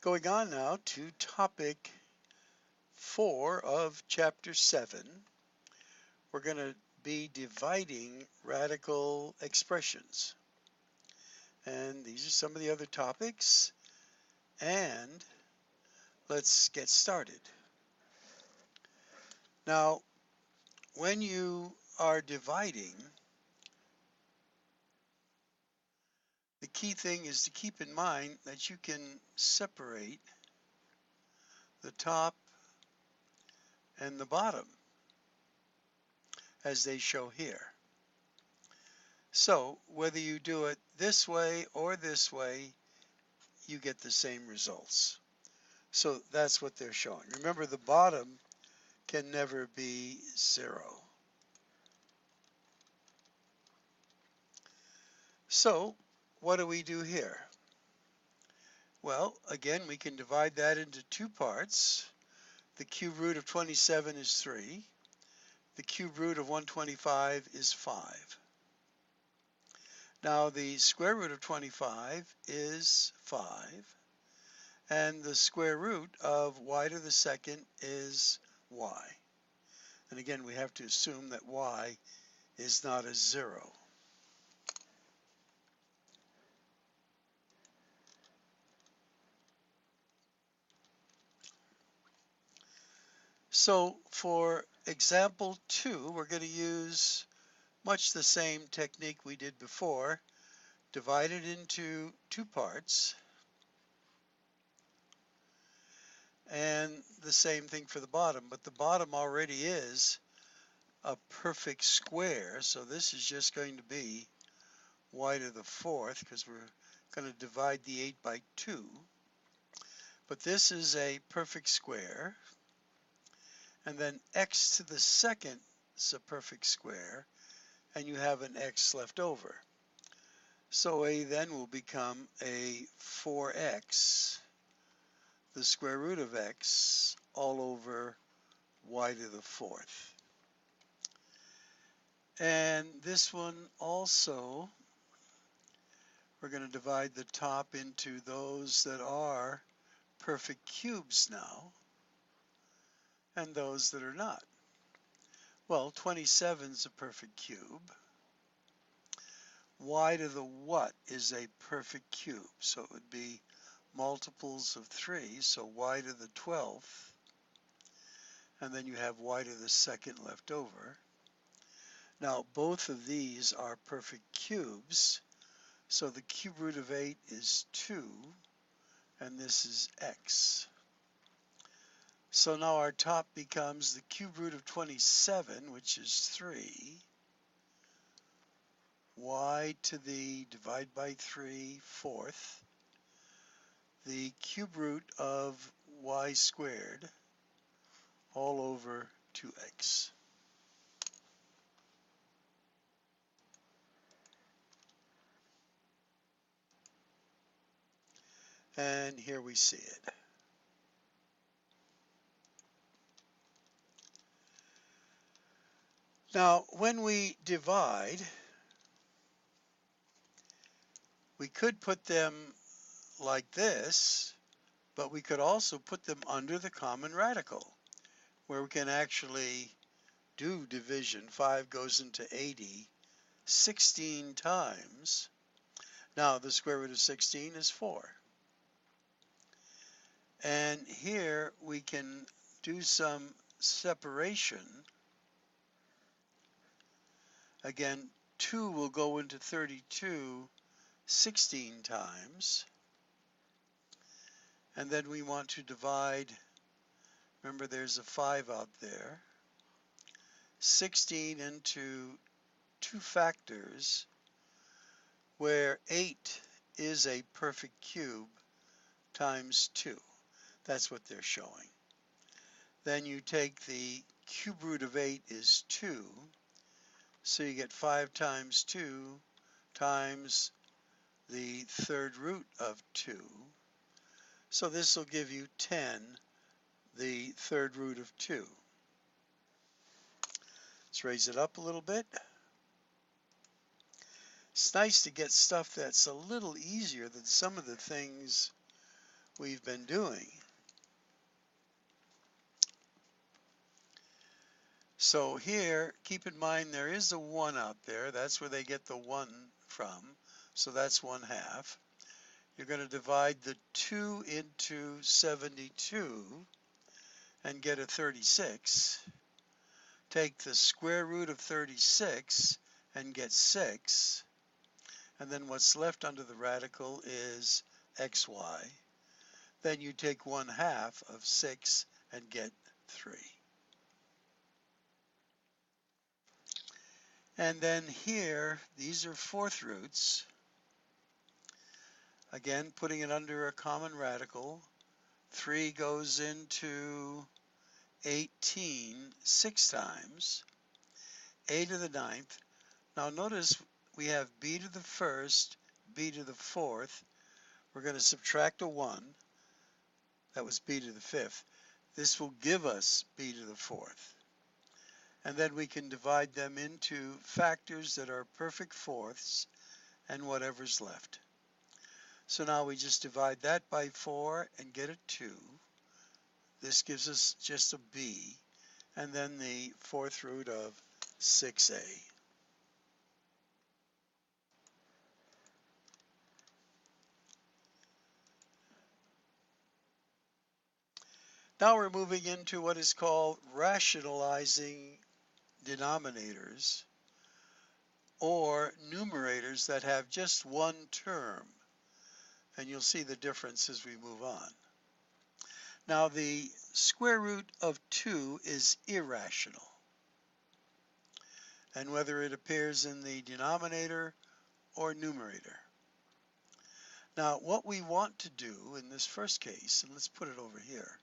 Going on now to topic 4 of chapter 7, we're going to be dividing radical expressions. And these are some of the other topics, and let's get started. Now, when you are dividing, the key thing is to keep in mind that you can separate the top and the bottom as they show here. So whether you do it this way or this way, you get the same results. So that's what they're showing. Remember, the bottom can never be 0. So what do we do here? Well, again, we can divide that into two parts. The cube root of 27 is 3. The cube root of 125 is 5. Now the square root of 25 is 5. And the square root of y to the second is y. And again, we have to assume that y is not a 0. So for example 2, we're going to use much the same technique we did before. Divide it into two parts. And the same thing for the bottom, but the bottom already is a perfect square, so this is just going to be y to the 4th because we're going to divide the 8 by 2. But this is a perfect square, and then x to the second is a perfect square, and you have an x left over. So a then will become a 4x, the square root of x, all over y to the 4th. And this one also, we're going to divide the top into those that are perfect cubes now, and those that are not. Well, 27 is a perfect cube. Y to the what is a perfect cube? So it would be multiples of 3, so y to the 12th, and then you have y to the second left over. Now, both of these are perfect cubes, so the cube root of 8 is 2, and this is x. So now our top becomes the cube root of 27, which is 3, y to the divide by 3 4th, the cube root of y squared, all over 2x. And here we see it. Now, when we divide, we could put them like this, but we could also put them under the common radical, where we can actually do division. 5 goes into 80 16 times. Now, the square root of 16 is 4. And here we can do some separation. Again, 2 will go into 32 16 times. And then we want to divide, remember there's a 5 out there, 16 into 2 factors, where 8 is a perfect cube times 2. That's what they're showing. Then you take the cube root of 8 is 2, so you get 5 times 2 times the third root of 2. So this will give you 10, the third root of 2. Let's raise it up a little bit. It's nice to get stuff that's a little easier than some of the things we've been doing. So here, keep in mind there is a 1 out there. That's where they get the 1 from. So that's 1/2. You're going to divide the 2 into 72 and get a 36. Take the square root of 36 and get 6. And then what's left under the radical is xy. Then you take 1/2 of 6 and get 3. And then here, these are 4th roots. Again, putting it under a common radical. 3 goes into 18 6 times. A to the 9th. Now notice we have b to the 1st, b to the 4th. We're going to subtract a 1. That was b to the 5th. This will give us b to the 4th. And then we can divide them into factors that are perfect fourths and whatever's left. So now we just divide that by 4 and get a 2. This gives us just a b, and then the 4th root of 6a. Now we're moving into what is called rationalizing denominators, or numerators that have just one term. And you'll see the difference as we move on. Now the square root of 2 is irrational. And whether it appears in the denominator or numerator. Now what we want to do in this first case, and let's put it over here.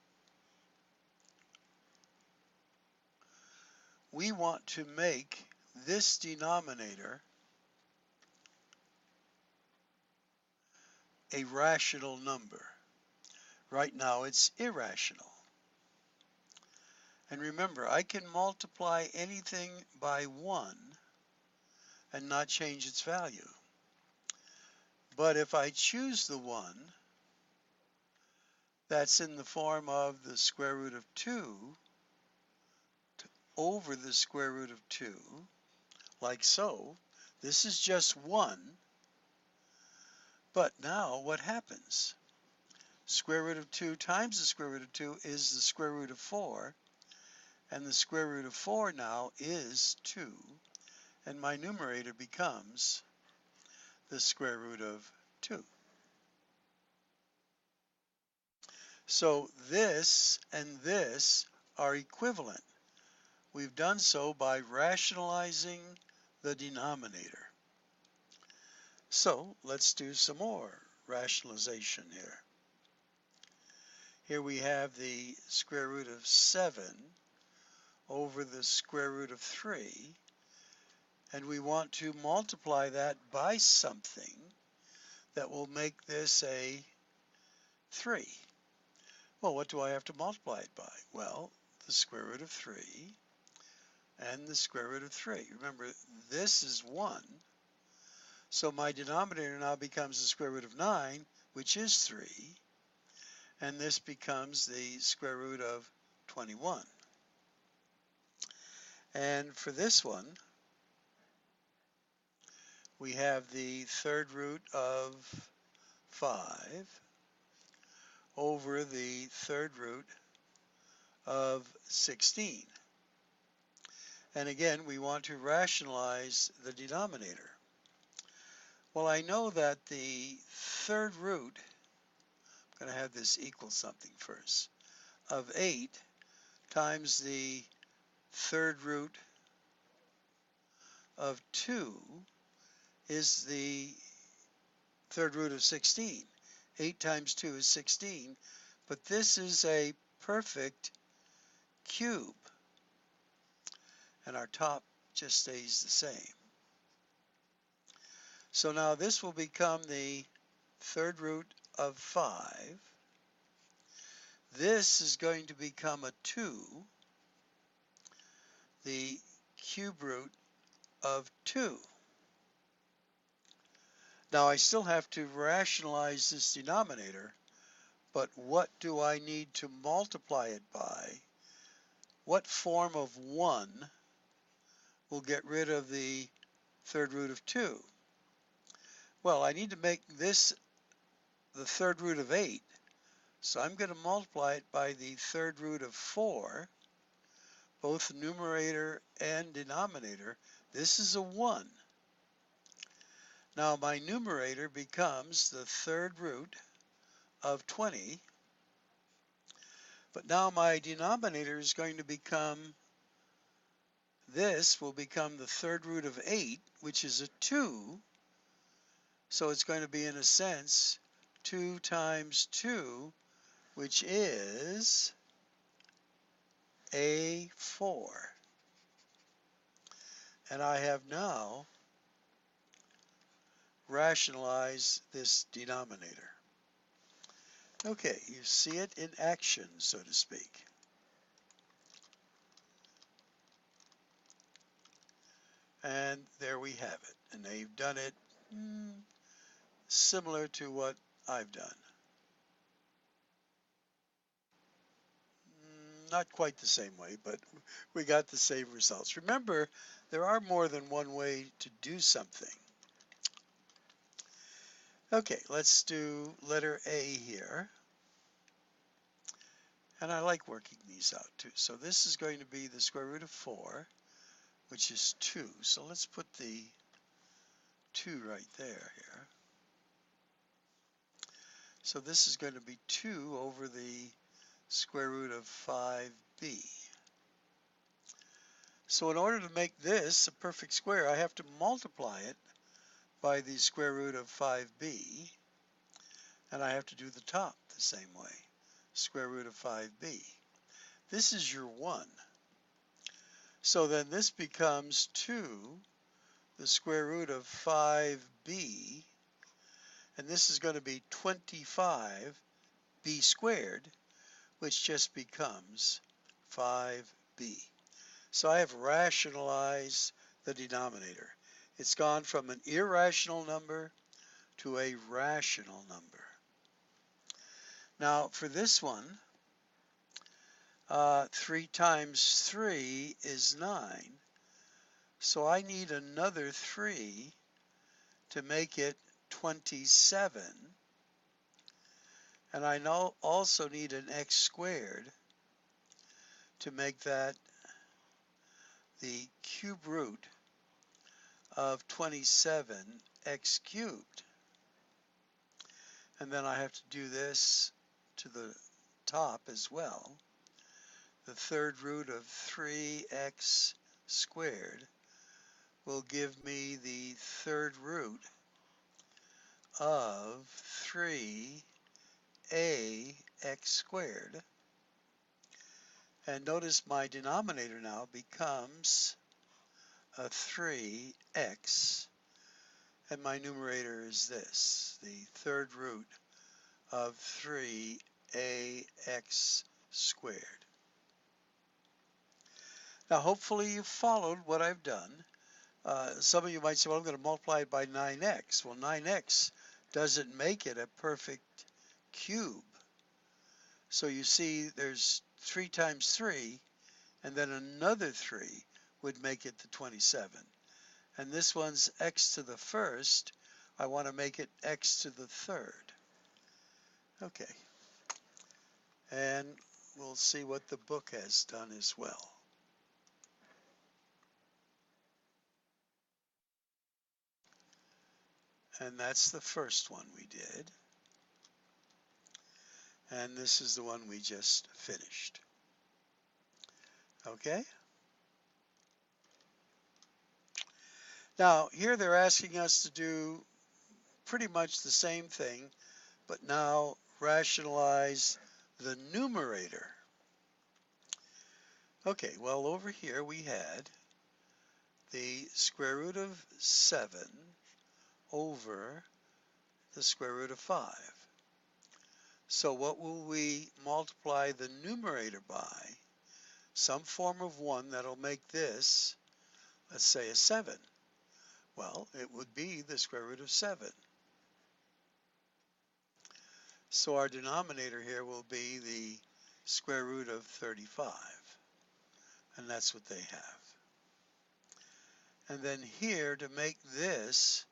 We want to make this denominator a rational number. Right now it's irrational. And remember, I can multiply anything by 1 and not change its value. But if I choose the 1, that's in the form of the square root of 2 over the square root of 2, like so. This is just 1. But now what happens? Square root of 2 times the square root of 2 is the square root of 4. And the square root of 4 now is 2. And my numerator becomes the square root of 2. So this and this are equivalent. We've done so by rationalizing the denominator. So let's do some more rationalization here. Here we have the square root of 7 over the square root of 3. And we want to multiply that by something that will make this a 3. Well, what do I have to multiply it by? Well, the square root of 3 and the square root of 3. Remember, this is 1. So my denominator now becomes the square root of 9, which is 3. And this becomes the square root of 21. And for this one, we have the third root of 5 over the third root of 16. And again, we want to rationalize the denominator. Well, I know that the third root, I'm going to have this equal something first, of 8 times the third root of 2 is the third root of 16. 8 times 2 is 16, but this is a perfect cube, and our top just stays the same. So now this will become the third root of 5. This is going to become a 2, the cube root of 2. Now I still have to rationalize this denominator, but what do I need to multiply it by? What form of 1 will get rid of the third root of 2? Well, I need to make this the third root of 8, so I'm going to multiply it by the third root of 4, both numerator and denominator. This is a 1. Now my numerator becomes the third root of 20, but now my denominator is going to become, this will become the third root of 8, which is a 2, so it's going to be, in a sense, 2 times 2, which is A4. And I have now rationalized this denominator. Okay, you see it in action, so to speak. And there we have it. And they've done it similar to what I've done. Not quite the same way, but we got the same results. Remember, there are more than one way to do something. Okay, let's do letter A here. And I like working these out too. So this is going to be the square root of 4, which is 2. So let's put the 2 right there here. So this is going to be 2 over the square root of 5b. So in order to make this a perfect square, I have to multiply it by the square root of 5b, and I have to do the top the same way, square root of 5b. This is your 1. So then this becomes 2, the square root of 5b, and this is going to be 25b squared, which just becomes 5b. So I have rationalized the denominator. It's gone from an irrational number to a rational number. Now for this one, 3 times 3 is 9. So I need another 3 to make it 27. And I also need an x squared to make that the cube root of 27x cubed. And then I have to do this to the top as well. The third root of 3x squared will give me the third root of 3ax squared. And notice my denominator now becomes a 3x, and my numerator is this, the third root of 3ax squared. Now hopefully you followed what I've done. Some of you might say, well, I'm going to multiply it by 9x. Well, 9x doesn't make it a perfect cube. So you see there's 3 times 3, and then another 3 would make it the 27. And this one's x to the first. I want to make it x to the third. Okay. And we'll see what the book has done as well. And that's the first one we did. And this is the one we just finished. Okay? Now, here they're asking us to do pretty much the same thing, but now rationalize the numerator. Okay, well, over here we had the square root of 7 over the square root of 5. So what will we multiply the numerator by? Some form of 1 that'll make this, let's say, a 7. Well, it would be the square root of 7. So our denominator here will be the square root of 35. And that's what they have. And then here, to make this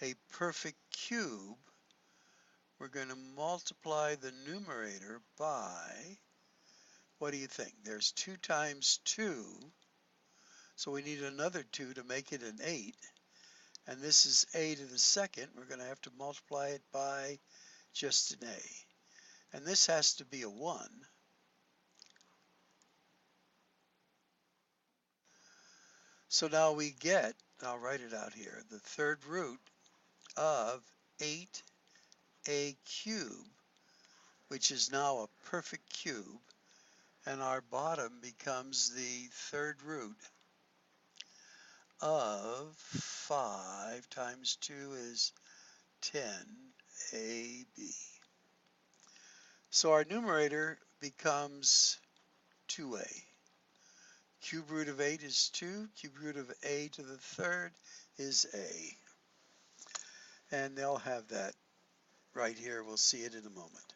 a perfect cube, we're going to multiply the numerator by, what do you think? There's 2 times 2, so we need another 2 to make it an 8. And this is a to the second. We're going to have to multiply it by just an a. And this has to be a 1. So now we get, I'll write it out here, the third root of 8a cubed, which is now a perfect cube, and our bottom becomes the third root of 5 times 2 is 10ab. So our numerator becomes 2a. Cube root of 8 is 2. Cube root of a to the third is a. And they'll have that right here. We'll see it in a moment.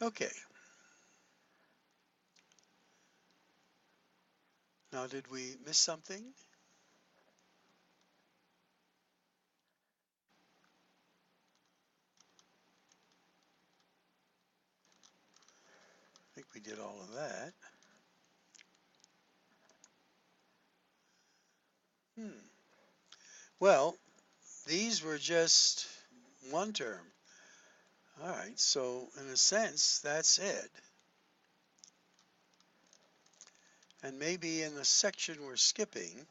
Okay. Now, did we miss something? I think we did all of that. Well, these were just one term. All right, so in a sense, that's it. And maybe in the section we're skipping.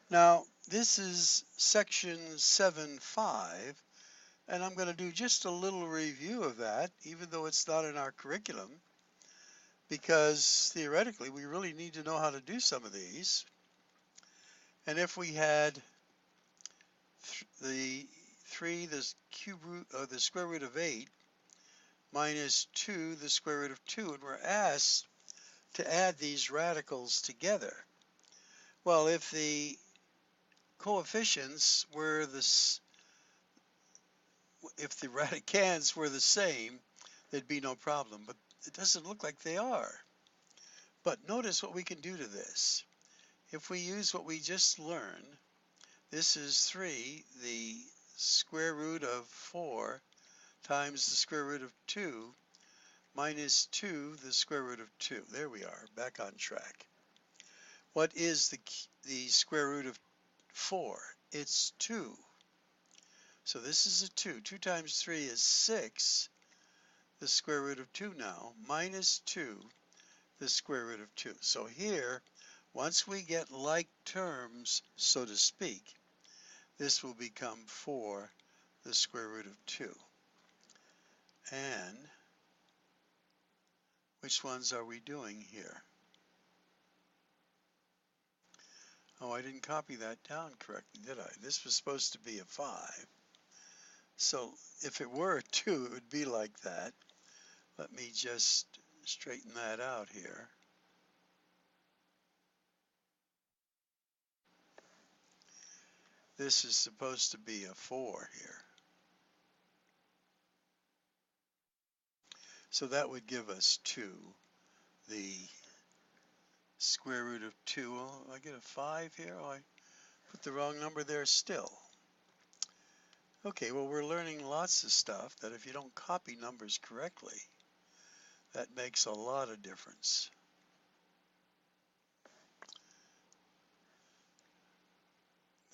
Now, this is section 7.5, and I'm going to do just a little review of that, even though it's not in our curriculum, because theoretically we really need to know how to do some of these. And if we had the cube root, or the square root of 8, minus 2, the square root of 2, and we're asked to add these radicals together. Well, if the coefficients were if the radicands were the same, there'd be no problem, but it doesn't look like they are. But notice what we can do to this. If we use what we just learned, this is 3, the square root of 4 times the square root of 2 minus 2, the square root of 2. There we are, back on track. What is the square root of 4? It's 2. So this is a 2. 2 times 3 is 6, the square root of 2 now, minus 2, the square root of 2. So here, once we get like terms, so to speak, this will become 4, the square root of 2. And which ones are we doing here? Oh, I didn't copy that down correctly, did I? This was supposed to be a 5. So if it were a 2, it would be like that. Let me just straighten that out here. This is supposed to be a 4 here. So that would give us 2. The square root of 2, well, I get a 5 here? Oh, I put the wrong number there still. Okay, well, we're learning lots of stuff that if you don't copy numbers correctly, that makes a lot of difference.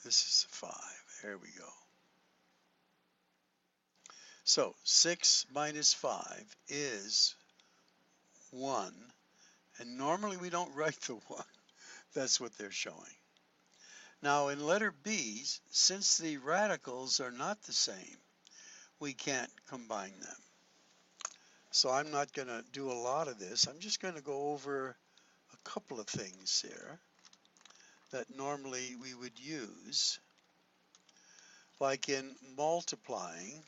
This is a 5. There we go. So 6 minus 5 is 1. And normally we don't write the 1. That's what they're showing. Now in letter B, since the radicals are not the same, we can't combine them. So I'm not going to do a lot of this. I'm just going to go over a couple of things here that normally we would use, like in multiplying,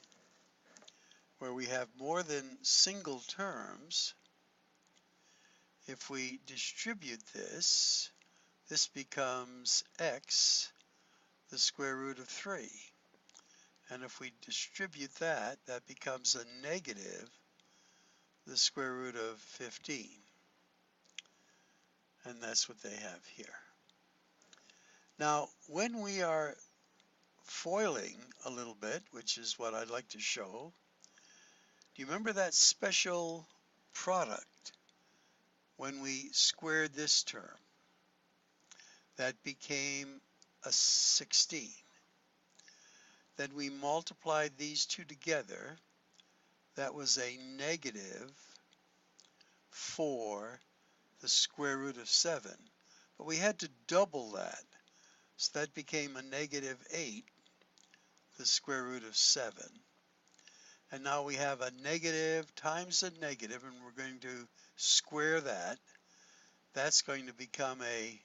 where we have more than single terms. if we distribute this, this becomes x, the square root of 3. And if we distribute that, that becomes a negative, the square root of 15. And that's what they have here. Now, when we are foiling a little bit, which is what I'd like to show, do you remember that special product when we squared this term? That became a 16. Then we multiplied these two together. That was a negative 4, the square root of 7. But we had to double that. So that became a negative 8, the square root of 7. And now we have a negative times a negative, and we're going to square that. That's going to become a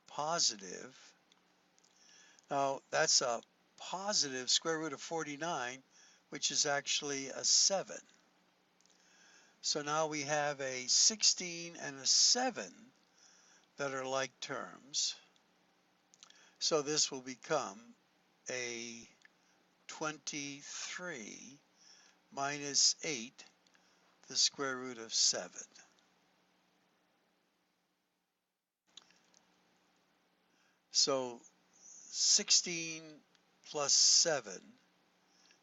positive. Now, that's a positive square root of 49, which is actually a 7. So now we have a 16 and a 7 that are like terms. So this will become a 23 minus 8, the square root of 7. So 16 plus 7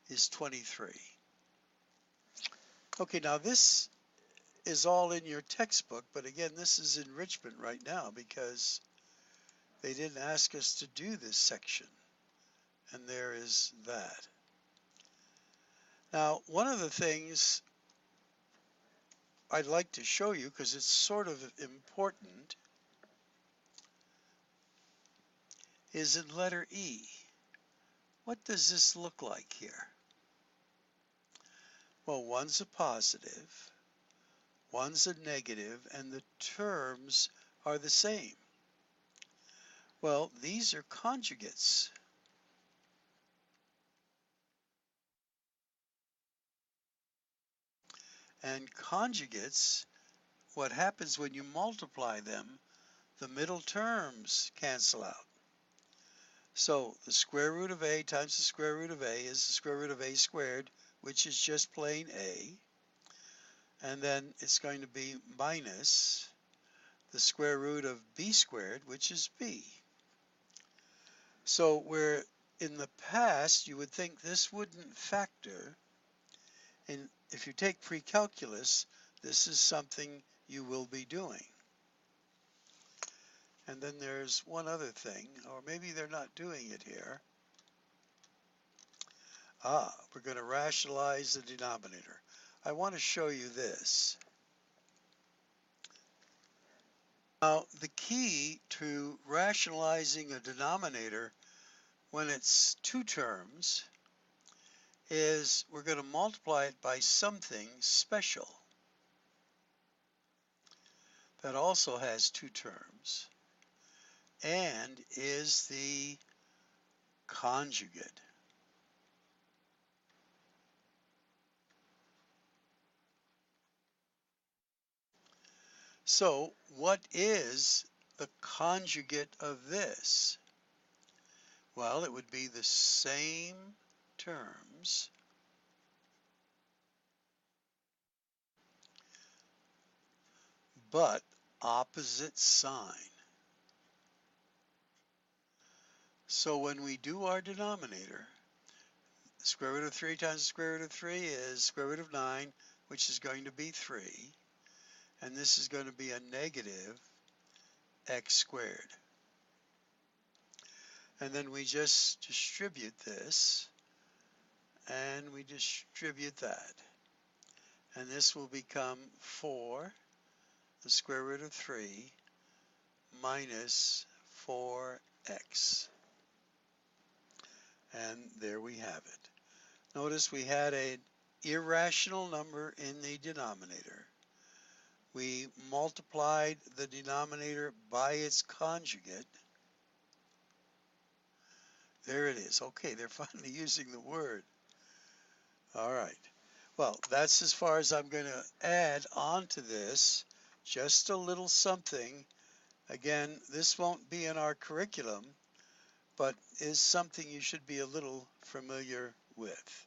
is 23. Okay, now this is all in your textbook, but again, this is enrichment right now because they didn't ask us to do this section. And there is that. Now, one of the things I'd like to show you, because it's sort of important, is in letter E. What does this look like here? Well, one's a positive, one's a negative, and the terms are the same. Well, these are conjugates. And conjugates, what happens when you multiply them, the middle terms cancel out. So the square root of a times the square root of a is the square root of a squared, which is just plain a. And then it's going to be minus the square root of b squared, which is b. So where in the past you would think this wouldn't factor, and if you take pre-calculus, this is something you will be doing. And then there's one other thing, or maybe they're not doing it here. We're going to rationalize the denominator. I want to show you this. Now, the key to rationalizing a denominator when it's two terms is we're going to multiply it by something special that also has two terms and is the conjugate. So what is the conjugate of this? Well, it would be the same terms but opposite sign. So when we do our denominator, the square root of 3 times the square root of 3 is square root of 9, which is going to be 3. And this is going to be a negative x squared. And then we just distribute this, and we distribute that. And this will become 4, the square root of 3, minus 4x. And there we have it. Notice we had an irrational number in the denominator. We multiplied the denominator by its conjugate. There it is. Okay, they're finally using the word. All right. Well, that's as far as I'm going to add on to this. Just a little something. Again, this won't be in our curriculum, but is something you should be a little familiar with.